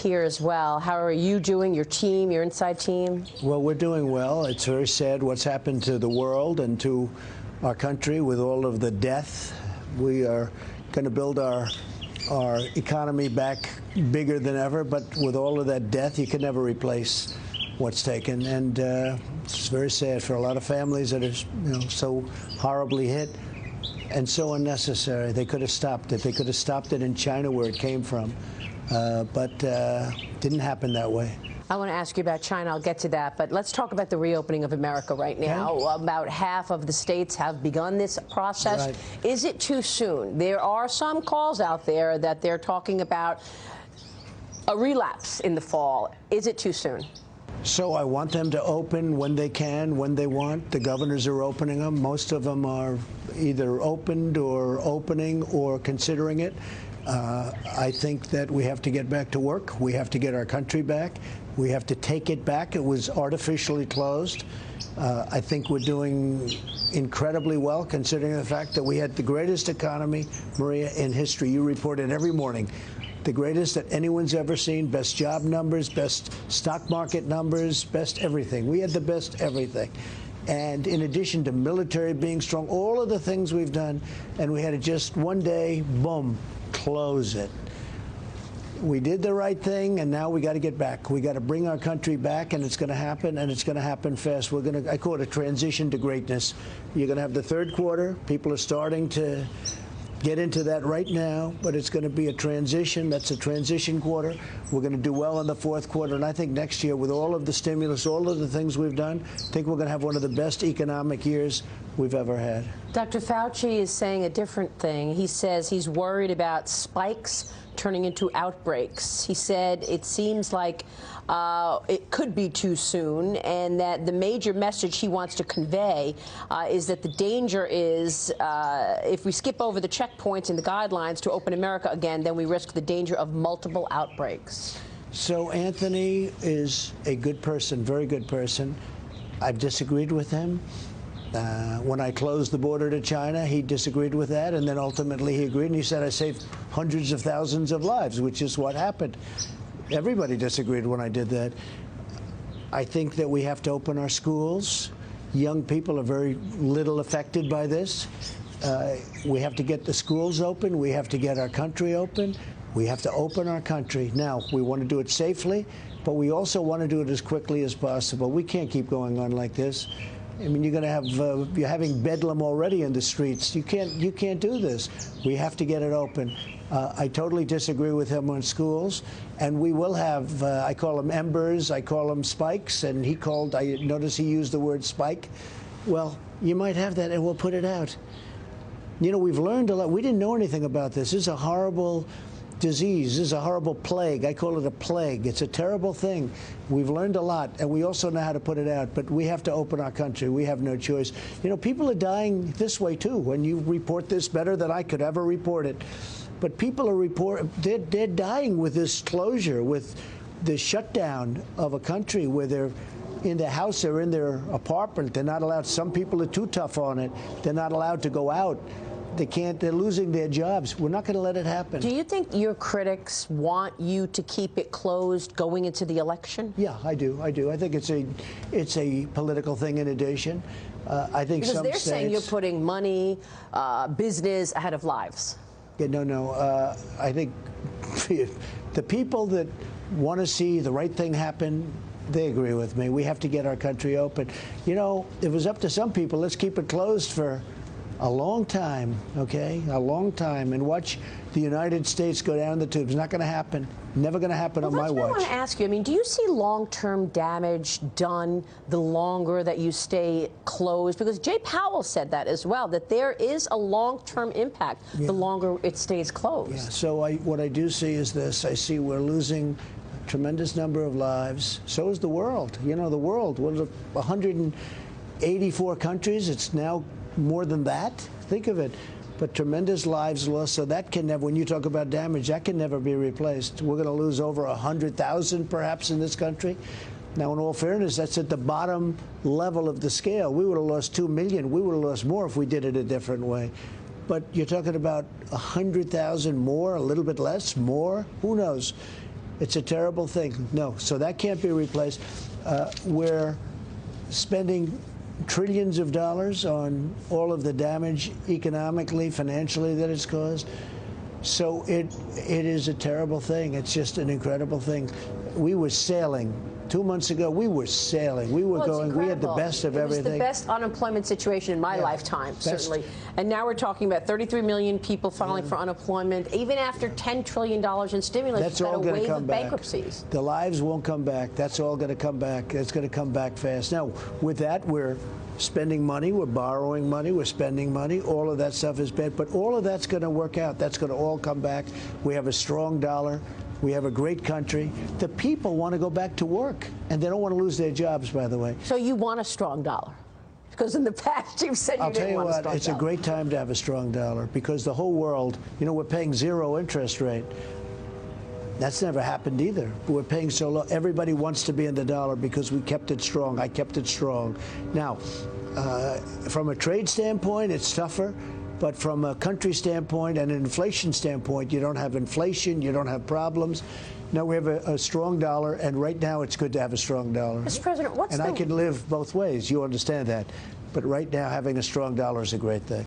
here as well. How are you doing, your team, your inside team? Well, we're doing well. It's very sad what's happened to the world and to our country with all of the death. We are going to build our economy back bigger than ever, but with all of that death, you can never replace what's taken. And it's very sad for a lot of families that are so horribly hit and so unnecessary. They could have stopped it. They could have stopped it in China where it came from. But didn't happen that way. I want to ask you about China. I'll get to that. But let's talk about the reopening of America right now. Okay. About half of the states have begun this process. Right. Is it too soon? There are some calls out there that they're talking about a relapse in the fall. Is it too soon? So I want them to open when they can, when they want. The governors are opening them. Most of them are either opened or opening or considering it. I think that we have to get back to work. We have to get our country back. We have to take it back. It was artificially closed. I think we're doing incredibly well, considering the fact that we had the greatest economy, Maria, in history. You report it every morning. The greatest that anyone's ever seen, best job numbers, best stock market numbers, best everything. We had the best everything. And in addition to military being strong, all of the things we've done, and we had to just one day, boom, close it. We did the right thing, and now we got to get back. We got to bring our country back, and it's going to happen, and it's going to happen fast. We're going to, I call it a transition to greatness. You're going to have the third quarter. People are starting to get into that right now, but it's going to be a transition. That's a transition quarter. We're going to do well in the fourth quarter, and I think next year, with all of the stimulus, all of the things we've done, I think we're going to have one of the best economic years we've ever had. Dr. Fauci is saying a different thing. He says he's worried about spikes turning into outbreaks. He said it seems like it could be too soon, and that the major message he wants to convey is that the danger is if we skip over the checkpoints and the guidelines to open America again, then we risk the danger of multiple outbreaks. So Anthony is a good person, very good person. I've disagreed with him. When I closed the border to China, he disagreed with that, and then ultimately he agreed, and he said I saved hundreds of thousands of lives, which is what happened. Everybody disagreed when I did that. I think that we have to open our schools. Young people are very little affected by this. We have to get the schools open. We have to get our country open. We have to open our country. Now, we want to do it safely, but we also want to do it as quickly as possible. We can't keep going on like this. I mean, you're going to have you're having bedlam already in the streets. You can't do this. We have to get it open. I totally disagree with him on schools, and we will have. I call them embers. I call them spikes, and I notice he used the word spike. Well, you might have that, and we'll put it out. You know, we've learned a lot. We didn't know anything about this. This is a horrible disease. This is a horrible plague. I call it a plague. It's a terrible thing. We've learned a lot, and we also know how to put it out, but we have to open our country. We have no choice. You know, people are dying this way, too. When you report this better than I could ever report it. But people are they're dying with this closure, with the shutdown of a country where they're in their house or in their apartment. They're not allowed. Some people are too tough on it. They're not allowed to go out. They're losing their jobs. We're not going to let it happen. Do you think your critics want you to keep it closed going into the election? Yeah, I do. I think it's a political thing in addition. I think because some they're states, saying you're putting money, business ahead of lives. Yeah, no. I think the people that want to see the right thing happen, they agree with me. We have to get our country open. You know, if it was up to some people, let's keep it closed for a long time, okay? A long time, and watch the United States go down the tubes. Not going to happen. Never going to happen on my watch. I want to ask you, I mean, do you see long-term damage done the longer that you stay closed? Because Jay Powell said that as well, that there is a long-term impact the longer it stays closed. Yeah, so what I do see is this. I see we're losing a tremendous number of lives. So is the world. You know, the world, 184 countries. It's now more than that. Think of it. But tremendous lives lost. So that can never, when you talk about damage, that can never be replaced. We're going to lose over 100,000 perhaps in this country. Now, in all fairness, that's at the bottom level of the scale. We would have lost 2 million. We would have lost more if we did it a different way. But you're talking about 100,000 more, a little bit less, more, who knows? It's a terrible thing. No, so that can't be replaced. We're spending trillions of dollars on all of the damage economically, financially that it's caused. So it is a terrible thing. It's just an incredible thing. We were sailing 2 months ago. We were sailing. We were going. We had the best of everything. It was the best unemployment situation in my lifetime, certainly. And now we're talking about 33 million people filing for unemployment. Even after $10 trillion in stimulus, that's all going to come back. Bankruptcies. The lives won't come back. That's all going to come back. It's going to come back fast. Now, with that, we're spending money, we're borrowing money, we're spending money. All of that stuff is bad, but all of that's going to work out. That's going to all come back. We have a strong dollar. We have a great country. The people want to go back to work, and they don't want to lose their jobs, by the way. So you want a strong dollar? Because in the past you've said you didn't want a strong dollar. I'll tell you what, it's a great time to have a strong dollar because the whole world, we're paying 0 interest rate. That's never happened either. We're paying so low. Everybody wants to be in the dollar because we kept it strong. I kept it strong. Now, from a trade standpoint, it's tougher. But from a country standpoint and an inflation standpoint, you don't have inflation, you don't have problems. Now we have a strong dollar, and right now it's good to have a strong dollar. Mr. President, I can live both ways. You understand that. But right now, having a strong dollar is a great thing.